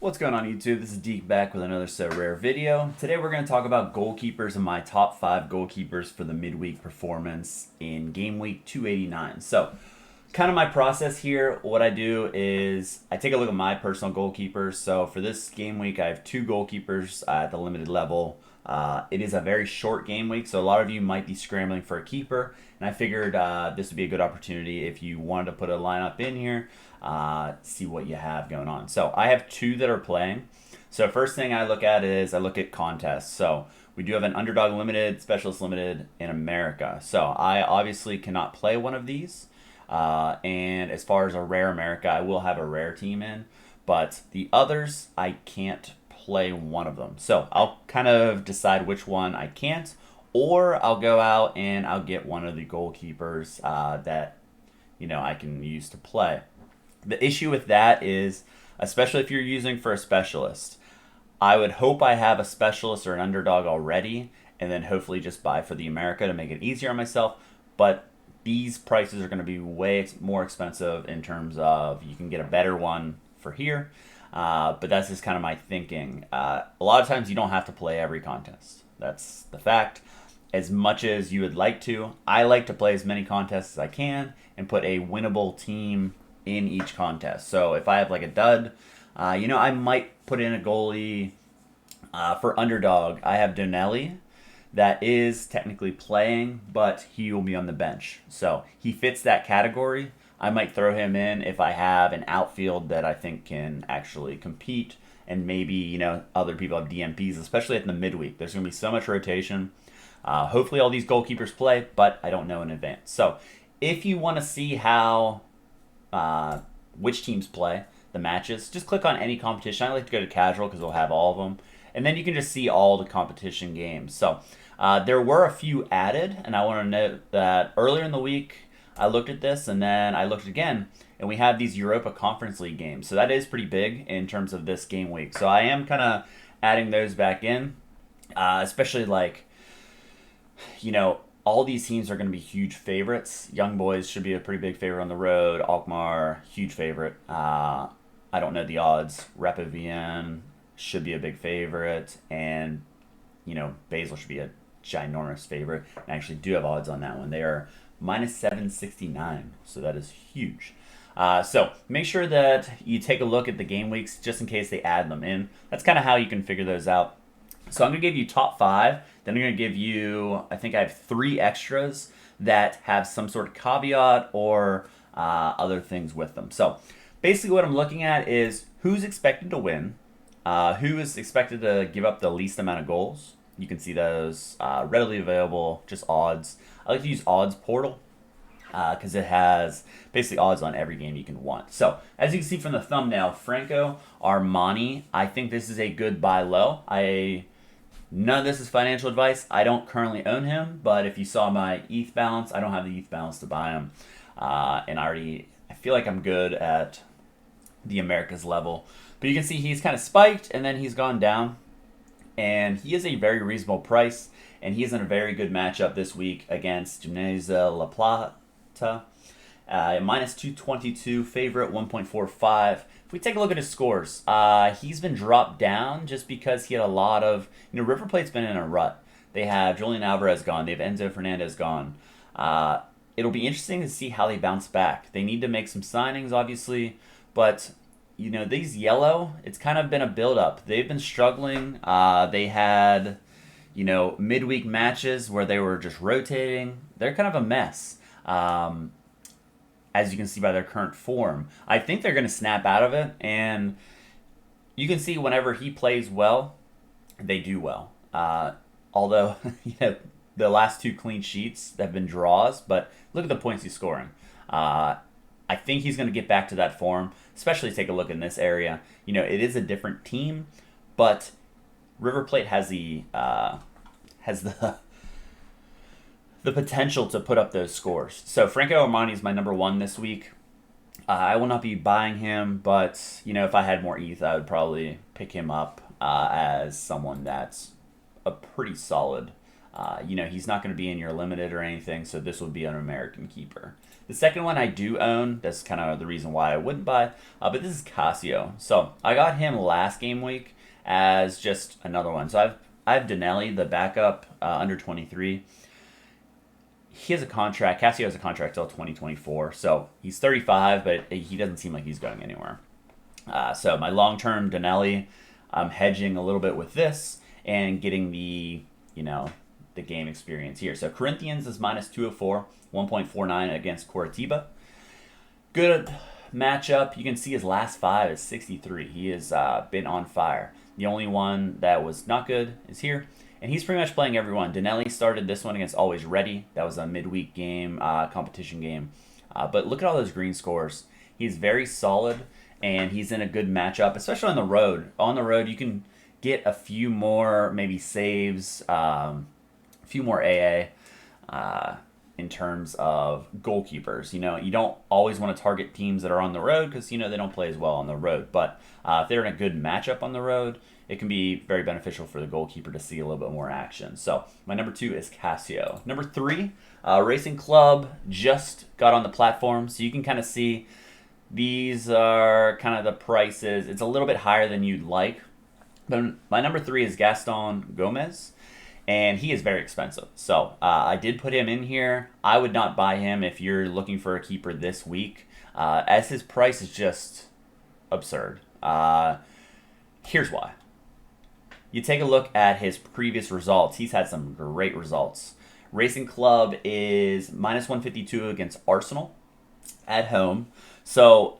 What's going on YouTube? This is Deke back with another Sorare video. Today we're going to talk about goalkeepers and my top 5 goalkeepers for the midweek performance in game week 289. So, kind of my process here, what I do is I take a look at my personal goalkeepers. So for this game week I have 2 goalkeepers at the limited level. It is a very short game week, so a lot of you might be scrambling for a keeper, and I figured this would be a good opportunity if you wanted to put a lineup in here, see what you have going on. So I have 2 that are playing. So first thing I look at is I look at contests. So we do have an Underdog Limited, Specialist Limited in America. So I obviously cannot play one of these. And as far as a Rare America, I will have a Rare team in, but the others I can't play one of them. So I'll kind of decide which one I can't, or I'll go out and I'll get one of the goalkeepers that I can use to play. The issue with that is, especially if you're using for a specialist, I would hope I have a specialist or an underdog already, and then hopefully just buy for the America to make it easier on myself. But these prices are going to be way more expensive in terms of you can get a better one for here. But that's just kind of my thinking. A lot of times you don't have to play every contest. That's the fact. As much as you would like to, I like to play as many contests as I can and put a winnable team in each contest. So if I have like a dud, I might put in a goalie for underdog. I have Donnelly that is technically playing, but he will be on the bench. So he fits that category. I might throw him in if I have an outfield that I think can actually compete, and maybe other people have DMPs, especially at the midweek. There's going to be so much rotation. Hopefully all these goalkeepers play, but I don't know in advance. So if you want to see how which teams play the matches, just click on any competition. I like to go to casual because we'll have all of them, and then you can just see all the competition games. So there were a few added, and I want to note that earlier in the week I looked at this, and then I looked again, and we have these Europa Conference League games. So that is pretty big in terms of this game week. So I am kind of adding those back in, especially all these teams are going to be huge favorites. Young Boys should be a pretty big favorite on the road. Alkmaar, huge favorite. I don't know the odds. Repavian should be a big favorite, and Basel should be a ginormous favorite. I actually do have odds on that one. They are minus 769, so that is huge. So make sure that you take a look at the game weeks just in case they add them in. That's kind of how you can figure those out. So I'm going to give you top 5. Then I'm going to give you, I think I have 3 extras that have some sort of caveat or other things with them. So basically what I'm looking at is who's expected to win, who is expected to give up the least amount of goals. You can see those readily available, just odds. I like to use Odds Portal because it has basically odds on every game you can want. So as you can see from the thumbnail, Franco Armani, I think this is a good buy low. None of this is financial advice. I don't currently own him, but if you saw my ETH balance, I don't have the ETH balance to buy him. And I feel like I'm good at the Americas level. But you can see he's kind of spiked, and then he's gone down. And he is a very reasonable price, and he is in a very good matchup this week against Gimnasia La Plata. Minus 222, favorite 1.45. If we take a look at his scores, he's been dropped down just because he had a lot of... River Plate's been in a rut. They have Julian Alvarez gone. They have Enzo Fernandez gone. It'll be interesting to see how they bounce back. They need to make some signings, obviously, but... these yellow, it's kind of been a build-up. They've been struggling. They had, midweek matches where they were just rotating. They're kind of a mess, as you can see by their current form. I think they're going to snap out of it, and you can see whenever he plays well, they do well. Although, the last 2 clean sheets have been draws, but look at the points he's scoring. I think he's going to get back to that form, especially take a look in this area. It is a different team, but River Plate has the potential to put up those scores. So Franco Armani is my number 1 this week. I will not be buying him, but if I had more ETH, I would probably pick him up as someone that's a pretty solid He's not going to be in your limited or anything, so this would be an American keeper. The second one I do own. That's kind of the reason why I wouldn't buy. But this is Casio. So I got him last game week as just another one. So I have Donnelly, the backup, under 23. He has a contract. Casio has a contract till 2024. So he's 35, but he doesn't seem like he's going anywhere. So my long-term Donnelly, I'm hedging a little bit with this and getting the game experience here. So Corinthians is minus 204, 1.49 against Coritiba. Good matchup. You can see his last 5 is 63. He has been on fire. The only one that was not good is here. And he's pretty much playing everyone. Donnelly started this one against Always Ready. That was a midweek game, competition game. But look at all those green scores. He's very solid, and he's in a good matchup, especially on the road. On the road, you can get a few more maybe saves, a few more AA in terms of goalkeepers. You don't always want to target teams that are on the road because, they don't play as well on the road. But if they're in a good matchup on the road, it can be very beneficial for the goalkeeper to see a little bit more action. So my number 2 is Casio. Number 3, Racing Club just got on the platform, so you can kind of see these are kind of the prices. It's a little bit higher than you'd like. But my number 3 is Gaston Gomez, and he is very expensive. So I did put him in here. I would not buy him if you're looking for a keeper this week, as his price is just absurd. Here's why. You take a look at his previous results. He's had some great results. Racing Club is minus 152 against Arsenal at home. So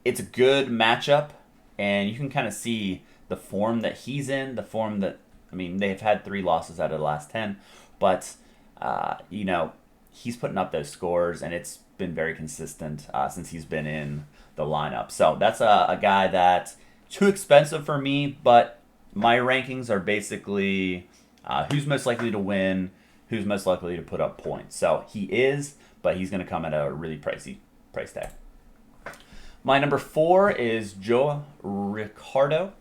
it's a good matchup, and you can kind of see the form that he's in, the form that, they've had 3 losses out of the last 10, but, he's putting up those scores, and it's been very consistent since he's been in the lineup. So that's a guy that's too expensive for me, but my rankings are basically who's most likely to win, who's most likely to put up points. So he is, but he's going to come at a really pricey price tag. My number 4 is Joe Ricardo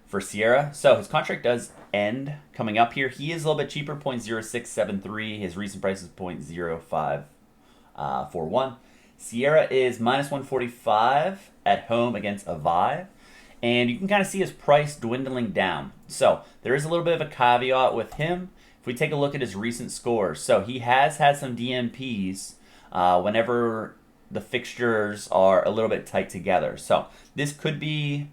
for Sierra. So his contract does end coming up here. He is a little bit cheaper, 0.0673. His recent price is 0.0541. Sierra is minus 145 at home against Avive. And you can kind of see his price dwindling down. So there is a little bit of a caveat with him. If we take a look at his recent scores, so he has had some DMPs whenever the fixtures are a little bit tight together. So this could be,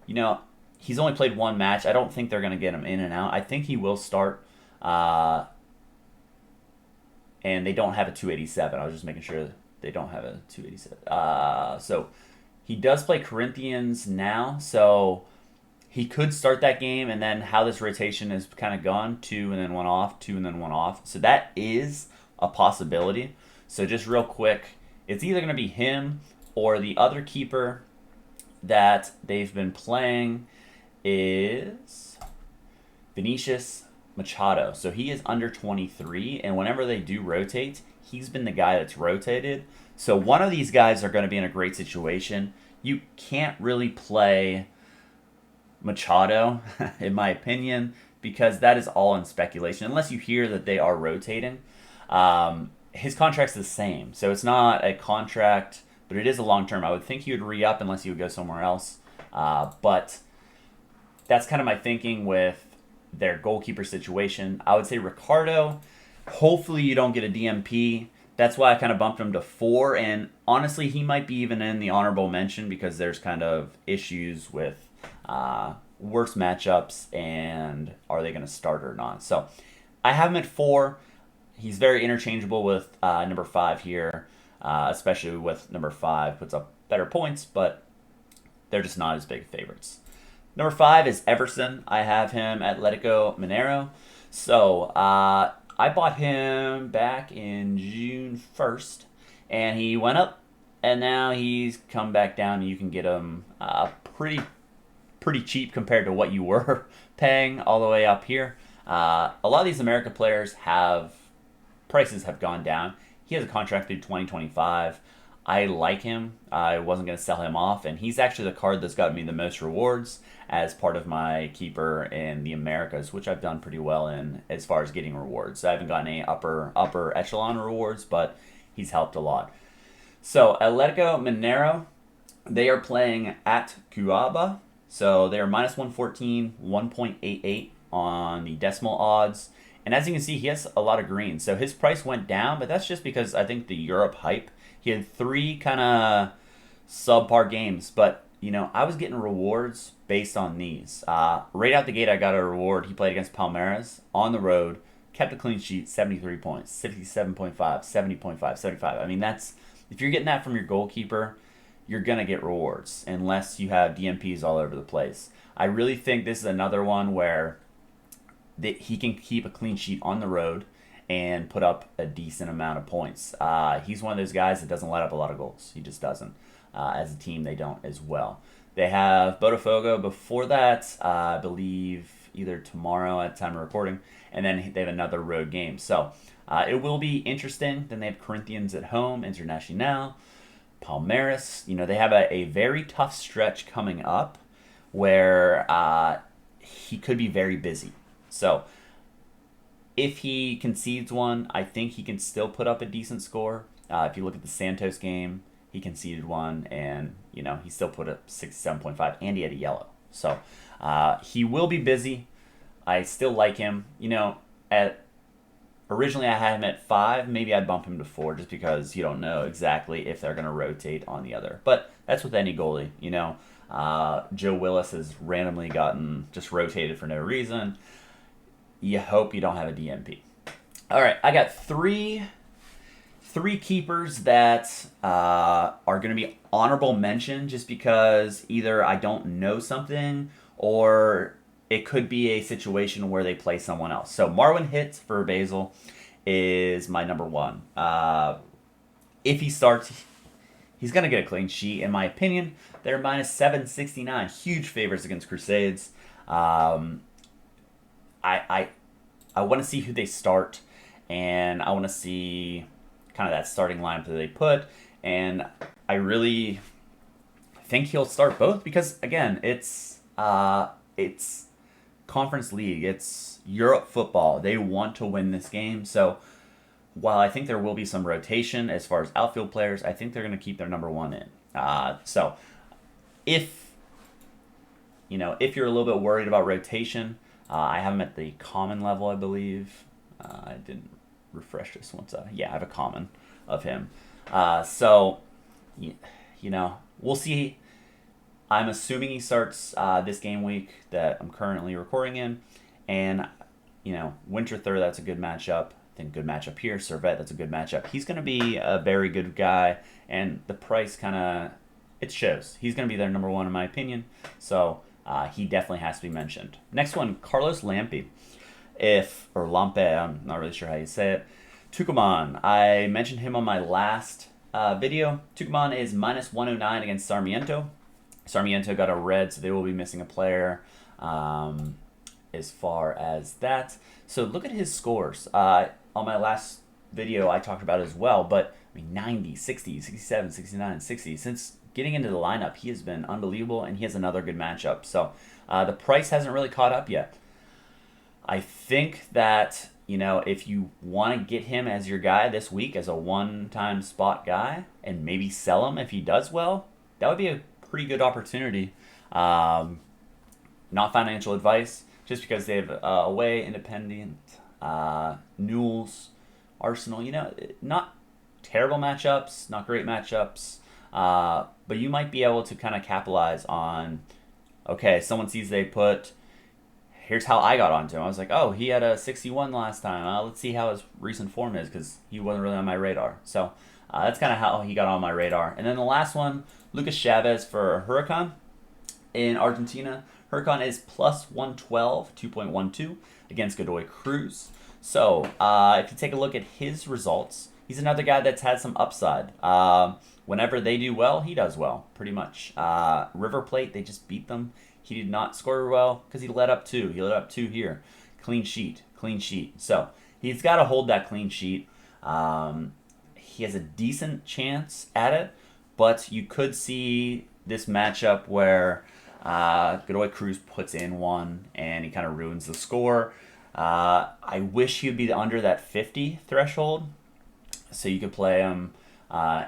he's only played 1 match. I don't think they're going to get him in and out. I think he will start. And they don't have a 287. I was just making sure they don't have a 287. So he does play Corinthians now, so he could start that game, and then how this rotation has kind of gone, 2 and then 1 off, 2 and then 1 off. So that is a possibility. So just real quick, it's either going to be him or the other keeper that they've been playing is Benicious Machado. So he is under 23, and whenever they do rotate, he's been the guy that's rotated. So one of these guys are going to be in a great situation. You can't really play Machado, in my opinion, because that is all in speculation, unless you hear that they are rotating. His contract's the same, so it's not a contract, but it is a long-term. I would think he would re-up unless he would go somewhere else. But that's kind of my thinking with their goalkeeper situation. I would say Ricardo, hopefully you don't get a DMP. That's why I kind of bumped him to 4, and honestly, he might be even in the honorable mention because there's kind of issues with worse matchups and are they going to start or not. So I have him at 4. He's very interchangeable with number 5 here, especially with number 5. Puts up better points, but they're just not as big favorites. Number 5 is Everson. I have him at Atletico Mineiro. So I bought him back in June 1st, and he went up, and now he's come back down, and you can get him pretty cheap compared to what you were paying all the way up here. A lot of these America players prices have gone down. He has a contract through 2025. I like him. I wasn't going to sell him off, and he's actually the card that's gotten me the most rewards as part of my keeper in the Americas, which I've done pretty well in as far as getting rewards. I haven't gotten any upper echelon rewards, but he's helped a lot. So Atletico Mineiro, they are playing at Cuaba. So they are minus 114, 1.88 on the decimal odds. And as you can see, he has a lot of green. So his price went down, but that's just because I think the Europe hype. He had 3 kind of subpar games, but I was getting rewards based on these. Right out the gate, I got a reward. He played against Palmeiras on the road, kept a clean sheet, 73 points, 67.5, 70.5, 75. I mean, that's if you're getting that from your goalkeeper, you're going to get rewards unless you have DMPs all over the place. I really think this is another one where he can keep a clean sheet on the road and put up a decent amount of points. He's one of those guys that doesn't let up a lot of goals. He just doesn't. As a team, they don't as well. They have Botafogo before that, I believe either tomorrow at the time of recording, and then they have another road game. So it will be interesting. Then they have Corinthians at home, Internacional, Palmeiras. They have a very tough stretch coming up where he could be very busy. So if he concedes one, I think he can still put up a decent score. If you look at the Santos game, he conceded one, and he still put up 67.5, and he had a yellow. So he will be busy. I still like him. Originally I had him at 5. Maybe I'd bump him to 4 just because you don't know exactly if they're going to rotate on the other. But that's with any goalie. Joe Willis has randomly gotten just rotated for no reason. You hope you don't have a DMP. All right, I got three keepers that are going to be honorable mention just because either I don't know something or it could be a situation where they play someone else. So Marwin Hitz for Basel is my number 1. If he starts, he's going to get a clean sheet, in my opinion. They're minus 769. Huge favorites against Crusades. I want to see who they start, and I want to see kind of that starting lineup that they put, and I really think he'll start both because again, it's Conference League, it's Europe football. They want to win this game, so while I think there will be some rotation as far as outfield players, I think they're going to keep their number 1 in. So if you're a little bit worried about rotation, I have him at the common level, I believe. I didn't refresh this once. Yeah, I have a common of him. So, we'll see. I'm assuming he starts this game week that I'm currently recording in. And, Winter Thur, that's a good matchup. I think good matchup here. Servette, that's a good matchup. He's going to be a very good guy. And the price kind of, it shows. He's going to be their number 1 in my opinion. So, he definitely has to be mentioned. Next one, Carlos Lampe. Or Lampe, I'm not really sure how you say it. Tucumán, I mentioned him on my last video. Tucumán is minus 109 against Sarmiento. Sarmiento got a red, so they will be missing a player as far as that. So look at his scores. On my last video, I talked about it as well, but 90, 60, 67, 69, 60. Since getting into the lineup, he has been unbelievable, and he has another good matchup. So the price hasn't really caught up yet. I think that, if you want to get him as your guy this week as a one-time spot guy and maybe sell him if he does well, that would be a pretty good opportunity. Not financial advice, just because they have away, Independent, Newell's, Arsenal, not terrible matchups, not great matchups, but you might be able to kind of capitalize on, okay, someone sees they put, here's how I got onto him. I was like, oh, he had a 61 last time. Let's see how his recent form is because he wasn't really on my radar. So that's kind of how he got on my radar. And then the last one, Lucas Chavez for Huracan in Argentina. Huracan is plus 112, 2.12 against Godoy Cruz. So if you take a look at his results, he's another guy that's had some upside. Whenever they do well, he does well, pretty much. River Plate, they just beat them. He did not score well because he let up 2. He let up 2 here. Clean sheet. So he's got to hold that clean sheet. He has a decent chance at it, but you could see this matchup where Godoy Cruz puts in one and he kind of ruins the score. I wish he'd be under that 50 threshold, so you could play him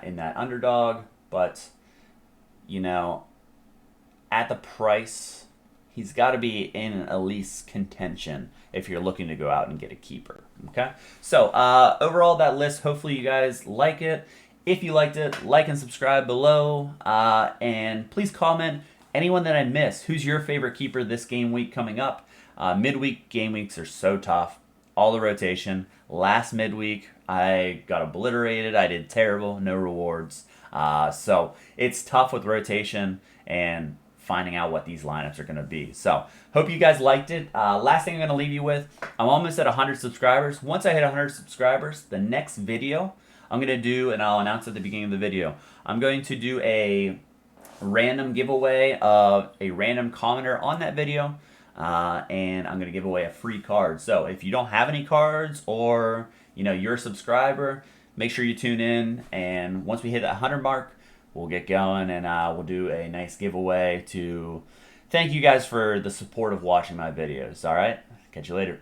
in that underdog, but you know, at the price, he's got to be in at least contention if you're looking to go out and get a keeper. Okay, so overall, that list, hopefully you guys like it. If you liked it, like and subscribe below, and please comment anyone that I missed. Who's your favorite keeper this game week coming up? Midweek game weeks are so tough. All the rotation. Last midweek, I got obliterated. I did terrible. No rewards. So it's tough with rotation and finding out what these lineups are going to be. So hope you guys liked it. Last thing I'm going to leave you with, I'm almost at 100 subscribers. Once I hit 100 subscribers, the next video I'm going to do, and I'll announce at the beginning of the video, I'm going to do a random giveaway of a random commenter on that video. And I'm going to give away a free card. So if you don't have any cards, or you're a subscriber, make sure you tune in. And once we hit that 100 mark, we'll get going, and we'll do a nice giveaway to thank you guys for the support of watching my videos. All right, catch you later.